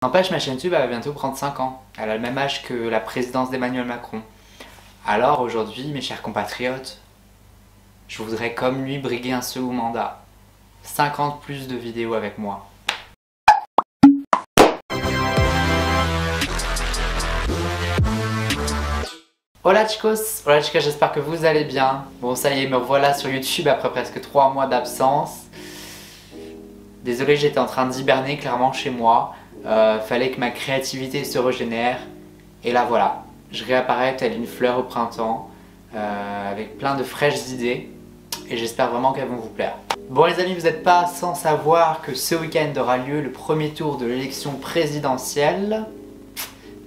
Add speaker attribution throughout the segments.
Speaker 1: N'empêche, ma chaîne YouTube elle va bientôt prendre 5 ans. Elle a le même âge que la présidence d'Emmanuel Macron. Alors aujourd'hui, mes chers compatriotes, je voudrais comme lui briguer un second mandat. 50 plus de vidéos avec moi. Hola chicos, j'espère que vous allez bien. Bon ça y est, me revoilà sur YouTube après presque 3 mois d'absence. Désolé, j'étais en train d'hiberner clairement chez moi. Fallait que ma créativité se régénère. Et là voilà, je réapparais telle une fleur au printemps, avec plein de fraîches idées. Et j'espère vraiment qu'elles vont vous plaire. Bon les amis, vous n'êtes pas sans savoir que ce week-end aura lieu le premier tour de l'élection présidentielle.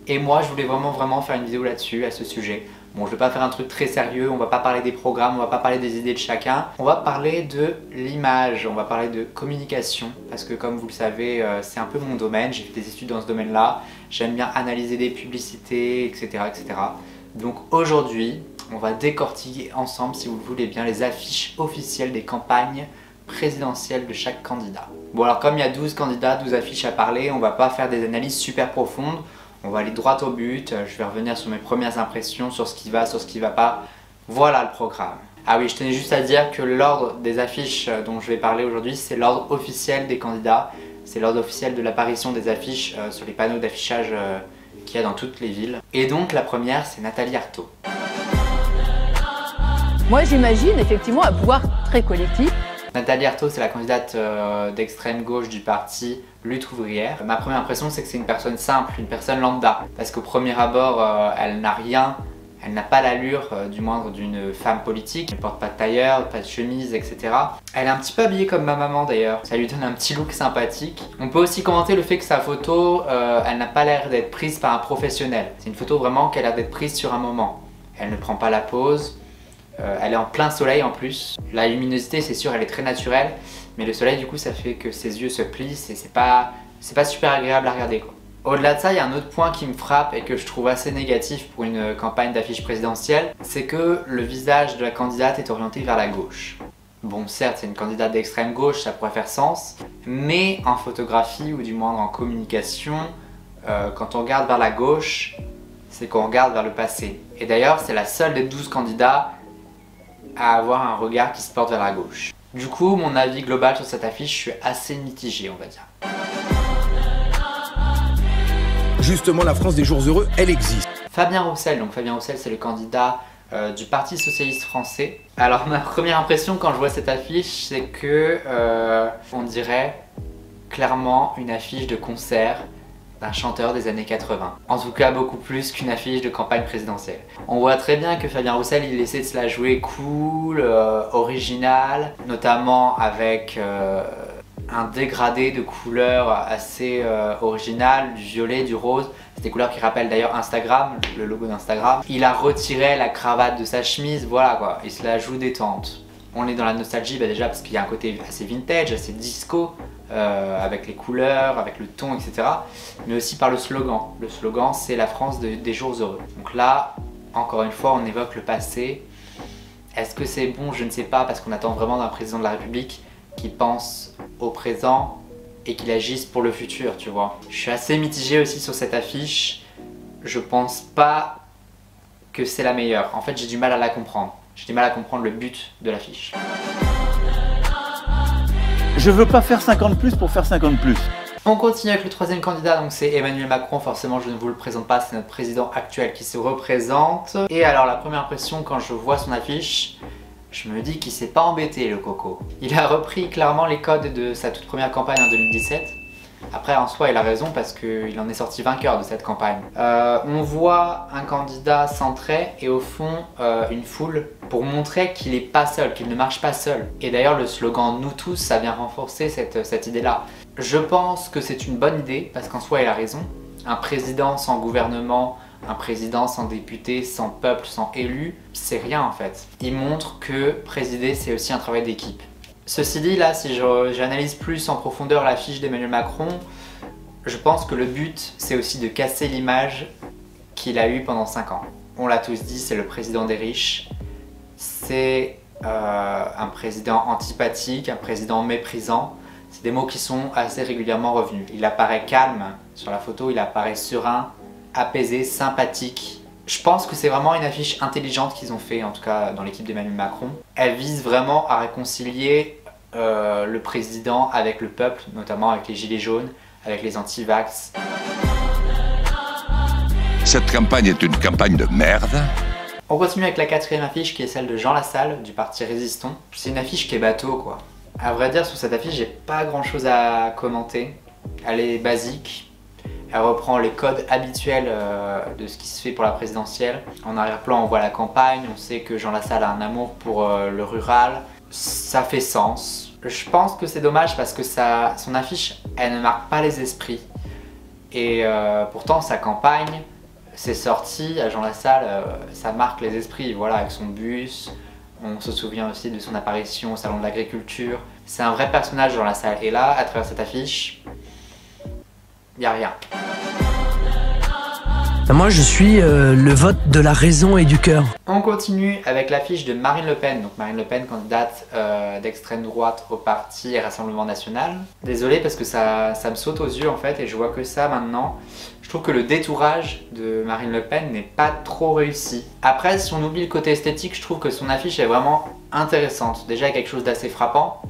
Speaker 1: Et moi je voulais vraiment faire une vidéo là-dessus, à ce sujet. Bon, je vais pas faire un truc très sérieux, on va pas parler des programmes, on va pas parler des idées de chacun. On va parler de l'image, on va parler de communication. Parce que comme vous le savez, c'est un peu mon domaine, j'ai fait des études dans ce domaine-là. J'aime bien analyser des publicités, etc. Donc aujourd'hui, on va décortiquer ensemble, si vous le voulez bien, les affiches officielles des campagnes présidentielles de chaque candidat. Bon alors comme il y a 12 candidats, 12 affiches à parler, on va pas faire des analyses super profondes. On va aller droit au but, je vais revenir sur mes premières impressions, sur ce qui va, sur ce qui va pas. Voilà le programme. Ah oui, je tenais juste à dire que l'ordre des affiches dont je vais parler aujourd'hui, c'est l'ordre officiel des candidats. C'est l'ordre officiel de l'apparition des affiches sur les panneaux d'affichage qu'il y a dans toutes les villes. Et donc la première, c'est Nathalie Arthaud.
Speaker 2: Moi j'imagine effectivement un pouvoir très collectif.
Speaker 1: Nathalie Arthaud, c'est la candidate d'extrême gauche du parti Lutte ouvrière. Ma première impression, c'est que c'est une personne simple, une personne lambda. Parce qu'au premier abord, elle n'a rien, elle n'a pas l'allure du moindre d'une femme politique. Elle ne porte pas de tailleur, pas de chemise, etc. Elle est un petit peu habillée comme ma maman d'ailleurs. Ça lui donne un petit look sympathique. On peut aussi commenter le fait que sa photo, elle n'a pas l'air d'être prise par un professionnel. C'est une photo vraiment qui a l'air d'être prise sur un moment. Elle ne prend pas la pose. Elle est en plein soleil en plus. La luminosité, c'est sûr, elle est très naturelle. Mais le soleil, du coup, ça fait que ses yeux se plissent et c'est pas super agréable à regarder, quoi. Au-delà de ça, il y a un autre point qui me frappe et que je trouve assez négatif pour une campagne d'affiche présidentielle. C'est que le visage de la candidate est orienté vers la gauche. Bon, certes, c'est une candidate d'extrême gauche, ça pourrait faire sens. Mais en photographie, ou du moins en communication, quand on regarde vers la gauche, c'est qu'on regarde vers le passé. Et d'ailleurs, c'est la seule des 12 candidats à avoir un regard qui se porte vers la gauche. Du coup, mon avis global sur cette affiche, je suis assez mitigé, on va dire.
Speaker 3: Justement, la France des jours heureux, elle existe.
Speaker 1: Fabien Roussel, donc Fabien Roussel, c'est le candidat du Parti Socialiste Français. Alors ma première impression quand je vois cette affiche, c'est que on dirait clairement une affiche de concert d'un chanteur des années 80. En tout cas beaucoup plus qu'une affiche de campagne présidentielle. On voit très bien que Fabien Roussel il essaie de se la jouer cool, original, notamment avec un dégradé de couleurs assez original, du violet, du rose. C'est des couleurs qui rappellent d'ailleurs Instagram, le logo d'Instagram. Il a retiré la cravate de sa chemise, voilà quoi, il se la joue détente. On est dans la nostalgie déjà parce qu'il y a un côté assez vintage, assez disco, avec les couleurs, avec le ton, etc. Mais aussi par le slogan. Le slogan, c'est la France des jours heureux. Donc là, encore une fois, on évoque le passé. Est-ce que c'est bon? Je ne sais pas, parce qu'on attend vraiment d'un président de la République qui pense au présent et qu'il agisse pour le futur, tu vois. Je suis assez mitigé aussi sur cette affiche. Je pense pas que c'est la meilleure. En fait, j'ai du mal à la comprendre. J'ai du mal à comprendre le but de l'affiche.
Speaker 4: Je veux pas faire 50 plus pour faire 50 plus.
Speaker 1: On continue avec le troisième candidat, donc c'est Emmanuel Macron. Forcément, je ne vous le présente pas, c'est notre président actuel qui se représente. Et alors, la première impression quand je vois son affiche, je me dis qu'il s'est pas embêté, le coco. Il a repris clairement les codes de sa toute première campagne en 2017. Après, en soi, il a raison parce qu'il en est sorti vainqueur de cette campagne. On voit un candidat centré et au fond une foule pour montrer qu'il n'est pas seul, qu'il ne marche pas seul. Et d'ailleurs, le slogan « Nous tous », ça vient renforcer cette idée-là. Je pense que c'est une bonne idée parce qu'en soi, il a raison. Un président sans gouvernement, un président sans député, sans peuple, sans élu, c'est rien en fait. Il montre que présider, c'est aussi un travail d'équipe. Ceci dit, là, si j'analyse plus en profondeur l'affiche d'Emmanuel Macron, je pense que le but, c'est aussi de casser l'image qu'il a eue pendant 5 ans. On l'a tous dit, c'est le président des riches. C'est un président antipathique, un président méprisant. C'est des mots qui sont assez régulièrement revenus. Il apparaît calme sur la photo, il apparaît serein, apaisé, sympathique. Je pense que c'est vraiment une affiche intelligente qu'ils ont fait, en tout cas dans l'équipe d'Emmanuel Macron. Elle vise vraiment à réconcilier le président avec le peuple, notamment avec les gilets jaunes, avec les anti-vax.
Speaker 5: Cette campagne est une campagne de merde.
Speaker 1: On continue avec la 4e affiche qui est celle de Jean Lassalle du parti Résistons. C'est une affiche qui est bateau quoi. À vrai dire, sur cette affiche, j'ai pas grand chose à commenter. Elle est basique. Elle reprend les codes habituels de ce qui se fait pour la présidentielle. En arrière-plan, on voit la campagne. On sait que Jean Lassalle a un amour pour le rural. Ça fait sens. Je pense que c'est dommage parce que son affiche, elle ne marque pas les esprits. Et pourtant, sa campagne, ses sorties à Jean Lassalle, ça marque les esprits. Voilà, avec son bus. On se souvient aussi de son apparition au Salon de l'Agriculture. C'est un vrai personnage Jean Lassalle. Et là, à travers cette affiche, il n'y a rien.
Speaker 6: Moi, je suis le vote de la raison et du cœur.
Speaker 1: On continue avec l'affiche de Marine Le Pen. Donc Marine Le Pen, candidate d'extrême droite au parti Rassemblement National. Désolé parce que ça me saute aux yeux en fait et je vois que ça maintenant. Je trouve que le détourage de Marine Le Pen n'est pas trop réussi. Après, si on oublie le côté esthétique, je trouve que son affiche est vraiment intéressante. Déjà, il y a quelque chose d'assez frappant.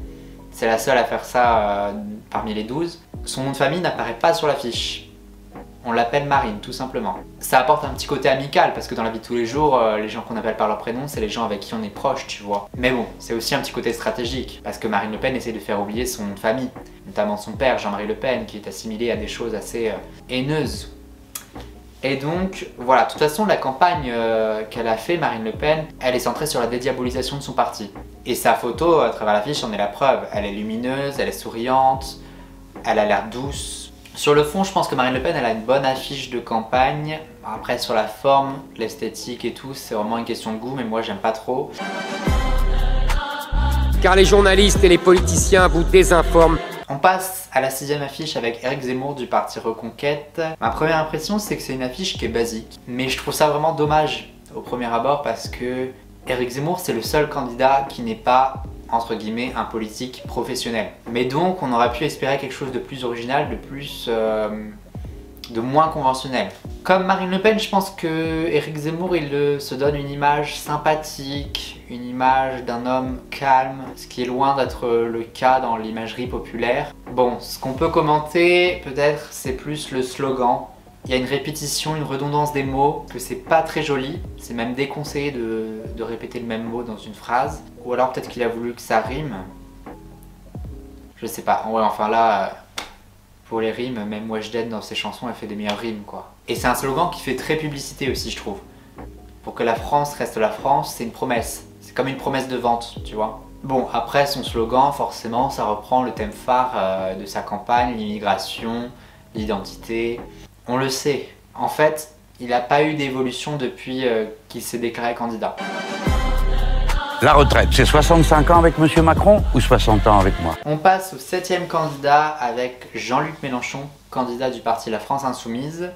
Speaker 1: C'est la seule à faire ça parmi les 12. Son nom de famille n'apparaît pas sur l'affiche. On l'appelle Marine, tout simplement. Ça apporte un petit côté amical, parce que dans la vie de tous les jours, les gens qu'on appelle par leur prénom, c'est les gens avec qui on est proche, tu vois. Mais bon, c'est aussi un petit côté stratégique, parce que Marine Le Pen essaie de faire oublier son nom de famille, notamment son père, Jean-Marie Le Pen, qui est assimilé à des choses assez haineuses. Et donc, voilà, de toute façon, la campagne qu'elle a fait, Marine Le Pen, elle est centrée sur la dédiabolisation de son parti. Et sa photo, à travers l'affiche, en est la preuve. Elle est lumineuse, elle est souriante, elle a l'air douce. Sur le fond, je pense que Marine Le Pen, elle a une bonne affiche de campagne. Après, sur la forme, l'esthétique et tout, c'est vraiment une question de goût, mais moi, j'aime pas trop.
Speaker 7: Car les journalistes et les politiciens vous désinforment.
Speaker 1: On passe à la 6e affiche avec Éric Zemmour du parti Reconquête. Ma première impression, c'est que c'est une affiche qui est basique. Mais je trouve ça vraiment dommage au premier abord parce que Éric Zemmour, c'est le seul candidat qui n'est pas, entre guillemets, un politique professionnel. Mais donc, on aurait pu espérer quelque chose de plus original, de moins conventionnel. Comme Marine Le Pen, je pense que Éric Zemmour, il se donne une image sympathique, une image d'un homme calme, ce qui est loin d'être le cas dans l'imagerie populaire. Bon, ce qu'on peut commenter, peut-être, c'est plus le slogan. Il y a une répétition, une redondance des mots, que c'est pas très joli. C'est même déconseillé de répéter le même mot dans une phrase. Ou alors peut-être qu'il a voulu que ça rime. Je sais pas. Ouais, enfin là, pour les rimes, même Weshden dans ses chansons, elle fait des meilleures rimes, quoi. Et c'est un slogan qui fait très publicité aussi, je trouve. Pour que la France reste la France, c'est une promesse. C'est comme une promesse de vente, tu vois. Bon, après son slogan, forcément, ça reprend le thème phare de sa campagne, l'immigration, l'identité. On le sait. En fait, il n'a pas eu d'évolution depuis qu'il s'est déclaré candidat.
Speaker 4: La retraite, c'est 65 ans avec M. Macron ou 60 ans avec moi?
Speaker 1: On passe au 7e candidat avec Jean-Luc Mélenchon, candidat du parti La France Insoumise.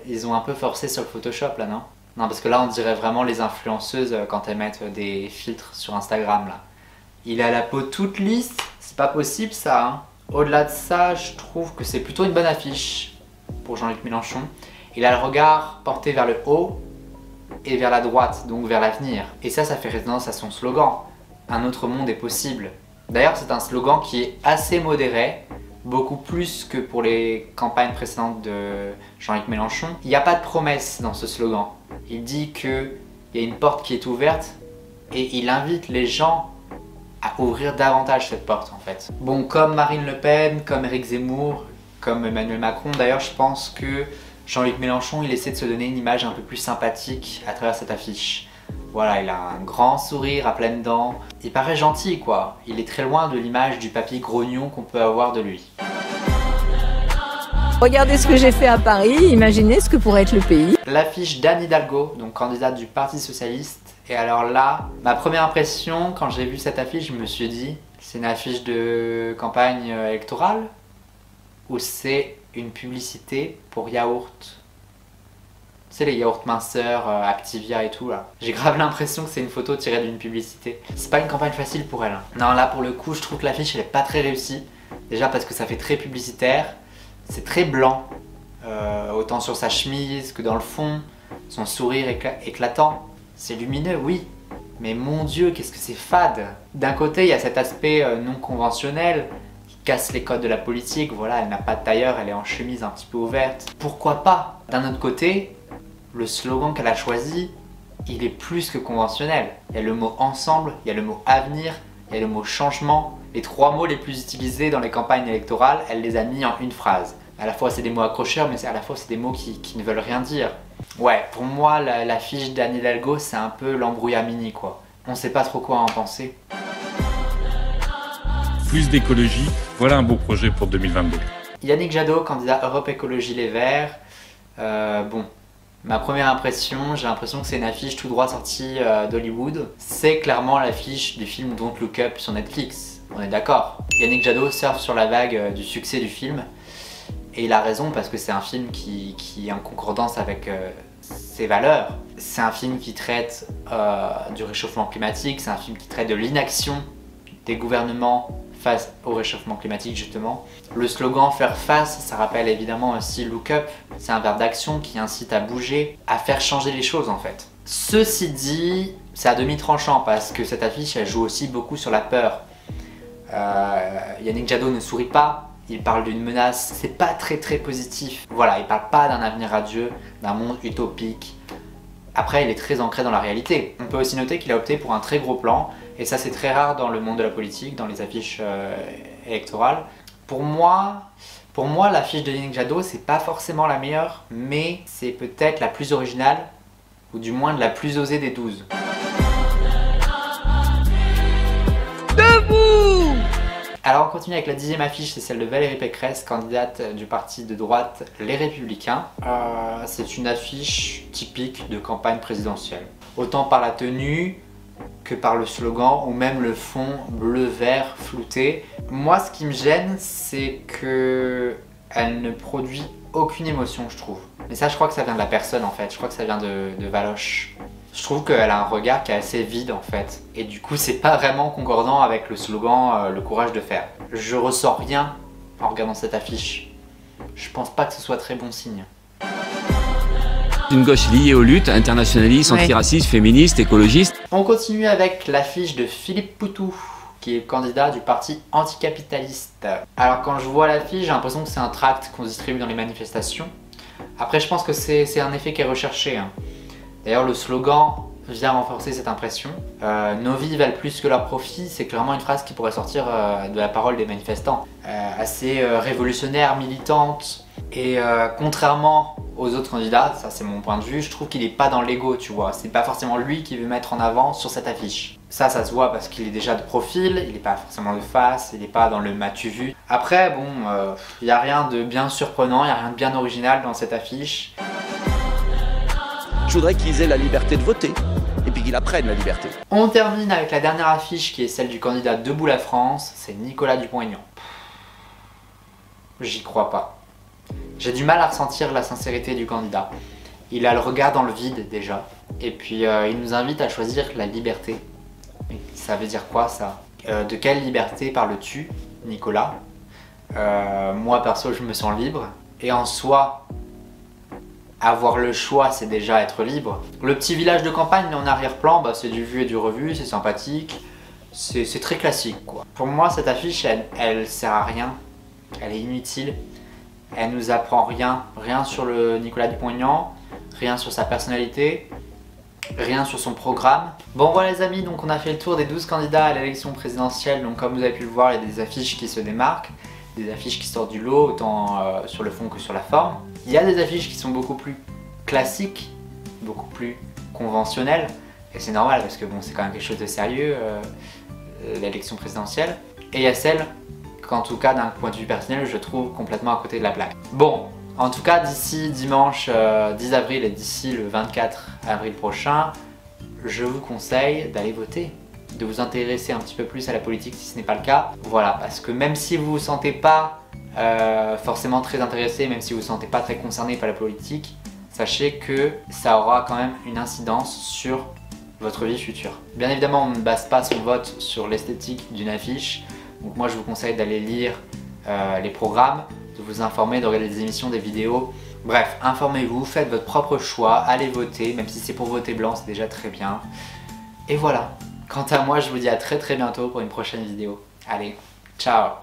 Speaker 1: Ils ont un peu forcé sur le Photoshop là, non? Non, parce que là on dirait vraiment les influenceuses quand elles mettent des filtres sur Instagram là. Il a la peau toute lisse, c'est pas possible ça, hein. Au-delà de ça, je trouve que c'est plutôt une bonne affiche pour Jean-Luc Mélenchon. Il a le regard porté vers le haut et vers la droite, donc vers l'avenir. Et ça fait résonance à son slogan. Un autre monde est possible. D'ailleurs, c'est un slogan qui est assez modéré, beaucoup plus que pour les campagnes précédentes de Jean-Luc Mélenchon. Il n'y a pas de promesse dans ce slogan. Il dit qu'il y a une porte qui est ouverte et il invite les gens à ouvrir davantage cette porte en fait. Bon, comme Marine Le Pen, comme Éric Zemmour, comme Emmanuel Macron, d'ailleurs je pense que Jean-Luc Mélenchon, il essaie de se donner une image un peu plus sympathique à travers cette affiche. Voilà, il a un grand sourire à pleines dents. Il paraît gentil quoi. Il est très loin de l'image du papy grognon qu'on peut avoir de lui.
Speaker 2: Regardez ce que j'ai fait à Paris, imaginez ce que pourrait être le pays.
Speaker 1: L'affiche d'Anne Hidalgo, donc candidate du Parti Socialiste. Et alors là, ma première impression, quand j'ai vu cette affiche, je me suis dit, c'est une affiche de campagne électorale ou c'est une publicité pour yaourt? C'est les yaourts minceurs, Activia et tout là. J'ai grave l'impression que c'est une photo tirée d'une publicité. C'est pas une campagne facile pour elle. Non, là pour le coup, je trouve que l'affiche elle est pas très réussie. Déjà parce que ça fait très publicitaire. C'est très blanc. Autant sur sa chemise que dans le fond. Son sourire éclatant. C'est lumineux, oui. Mais mon Dieu, qu'est-ce que c'est fade. D'un côté, il y a cet aspect non conventionnel qui casse les codes de la politique. Voilà, elle n'a pas de tailleur, elle est en chemise un petit peu ouverte. Pourquoi pas? D'un autre côté, le slogan qu'elle a choisi, il est plus que conventionnel. Il y a le mot ensemble, il y a le mot avenir, il y a le mot changement. Les 3 mots les plus utilisés dans les campagnes électorales, elle les a mis en une phrase. À la fois c'est des mots accrocheurs, mais à la fois c'est des mots qui ne veulent rien dire. Ouais, pour moi l'affiche d'Anne Hidalgo c'est un peu l'embrouillamini quoi. On sait pas trop quoi en penser.
Speaker 8: Plus d'écologie, voilà un beau projet pour 2022.
Speaker 1: Yannick Jadot, candidat Europe Écologie Les Verts. Bon, ma première impression, j'ai l'impression que c'est une affiche tout droit sortie d'Hollywood. C'est clairement l'affiche du film Don't Look Up sur Netflix, on est d'accord. Yannick Jadot surfe sur la vague du succès du film. Et il a raison parce que c'est un film qui est en concordance avec ses valeurs. C'est un film qui traite du réchauffement climatique, c'est un film qui traite de l'inaction des gouvernements face au réchauffement climatique justement. Le slogan faire face, ça rappelle évidemment aussi look up. C'est un verbe d'action qui incite à bouger, à faire changer les choses en fait. Ceci dit, c'est à demi tranchant parce que cette affiche elle joue aussi beaucoup sur la peur. Yannick Jadot ne sourit pas. Il parle d'une menace, c'est pas très positif. Voilà, il parle pas d'un avenir radieux, d'un monde utopique. Après, il est très ancré dans la réalité. On peut aussi noter qu'il a opté pour un très gros plan, et ça c'est très rare dans le monde de la politique, dans les affiches électorales. Pour moi, l'affiche de Yannick Jadot, c'est pas forcément la meilleure, mais c'est peut-être la plus originale, ou du moins la plus osée des 12. Alors on continue avec la 10e affiche, c'est celle de Valérie Pécresse, candidate du parti de droite Les Républicains. C'est une affiche typique de campagne présidentielle. Autant par la tenue que par le slogan ou même le fond bleu-vert flouté. Moi ce qui me gêne c'est que elle ne produit aucune émotion je trouve. Mais ça je crois que ça vient de la personne en fait, je crois que ça vient de Valoche. Je trouve qu'elle a un regard qui est assez vide en fait. Et du coup c'est pas vraiment concordant avec le slogan le courage de faire. Je ressens rien en regardant cette affiche. Je pense pas que ce soit très bon signe.
Speaker 9: Une gauche liée aux luttes, internationaliste, antiraciste, féministe, écologiste.
Speaker 1: On continue avec l'affiche de Philippe Poutou, qui est le candidat du parti anticapitaliste. Alors quand je vois l'affiche, j'ai l'impression que c'est un tract qu'on distribue dans les manifestations. Après je pense que c'est un effet qui est recherché. Hein. D'ailleurs le slogan vient renforcer cette impression. Nos vies valent plus que leurs profits, c'est clairement une phrase qui pourrait sortir de la parole des manifestants. Assez révolutionnaire, militante, et contrairement aux autres candidats, ça c'est mon point de vue, je trouve qu'il n'est pas dans l'ego, tu vois. C'est pas forcément lui qui veut mettre en avant sur cette affiche. Ça se voit parce qu'il est déjà de profil, il n'est pas forcément de face, il n'est pas dans le m'as-tu vu. Après, bon, il n'y a rien de bien surprenant, il n'y a rien de bien original dans cette affiche.
Speaker 3: Je voudrais qu'ils aient la liberté de voter et puis qu'ils apprennent la liberté.
Speaker 1: On termine avec la dernière affiche qui est celle du candidat Debout la France, c'est Nicolas Dupont-Aignan. J'y crois pas. J'ai du mal à ressentir la sincérité du candidat. Il a le regard dans le vide déjà. Et puis il nous invite à choisir la liberté. Mais ça veut dire quoi ça? De quelle liberté parles-tu, Nicolas? Moi perso je me sens libre. Et en soi, avoir le choix c'est déjà être libre. Le petit village de campagne en arrière-plan, bah, c'est du vu et du revu, c'est sympathique. C'est très classique quoi. Pour moi cette affiche elle sert à rien. Elle est inutile. Elle nous apprend rien sur le Nicolas Dupont-Aignan, rien sur sa personnalité, rien sur son programme. Bon voilà les amis, donc on a fait le tour des 12 candidats à l'élection présidentielle. Donc comme vous avez pu le voir, il y a des affiches qui se démarquent, des affiches qui sortent du lot, autant sur le fond que sur la forme. Il y a des affiches qui sont beaucoup plus classiques, beaucoup plus conventionnelles, et c'est normal parce que bon, c'est quand même quelque chose de sérieux, l'élection présidentielle. Et il y a celles qu'en tout cas d'un point de vue personnel je trouve complètement à côté de la plaque. Bon, en tout cas d'ici dimanche 10 avril et d'ici le 24 avril prochain, je vous conseille d'aller voter, de vous intéresser un petit peu plus à la politique si ce n'est pas le cas. Voilà, parce que même si vous vous sentez pas forcément très intéressé, même si vous vous sentez pas très concerné par la politique, sachez que ça aura quand même une incidence sur votre vie future. Bien évidemment, on ne base pas son vote sur l'esthétique d'une affiche. Donc moi, je vous conseille d'aller lire les programmes, de vous informer, de regarder des émissions, des vidéos. Bref, informez-vous, faites votre propre choix, allez voter, même si c'est pour voter blanc, c'est déjà très bien. Et voilà. Quant à moi, je vous dis à très bientôt pour une prochaine vidéo. Allez, ciao!